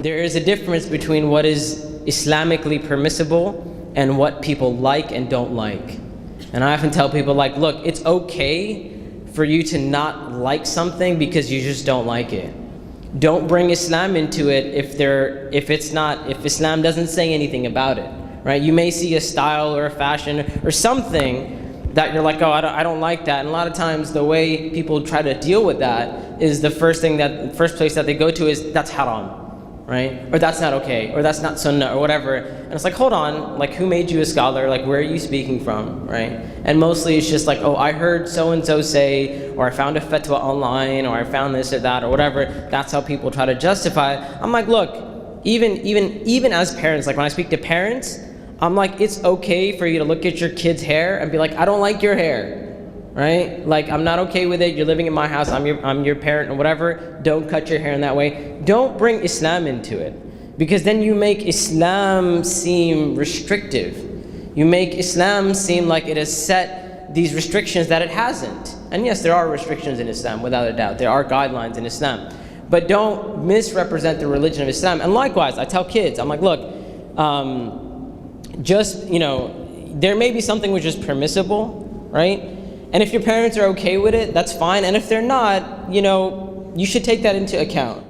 there is a difference between what is Islamically permissible and what people like and don't like. And I often tell people, like, look, it's okay for you to not like something because you just don't like it. Don't bring Islam into it if Islam doesn't say anything about it, right? You may see a style or a fashion or something that you're like, oh, I don't like that. And a lot of times the way people try to deal with that is the first place that they go to is, that's haram, right? Or that's not okay, or that's not sunnah, or whatever. And it's like, hold on, like, who made you a scholar? Like, where are you speaking from, right? And mostly it's just like, oh, I heard so-and-so say, or I found a fatwa online, or I found this or that, or whatever. That's how people try to justify it. I'm like, look, even as parents, like when I speak to parents, I'm like, it's okay for you to look at your kid's hair and be like, I don't like your hair, right? Like, I'm not okay with it. You're living in my house. I'm your parent or whatever. Don't cut your hair in that way. Don't bring Islam into it, because then you make Islam seem restrictive. You make Islam seem like it has set these restrictions that it hasn't. And yes, there are restrictions in Islam, without a doubt. There are guidelines in Islam. But don't misrepresent the religion of Islam. And likewise, I tell kids, I'm like, look, there may be something which is permissible, right? And if your parents are okay with it, that's fine. And if they're not, you should take that into account.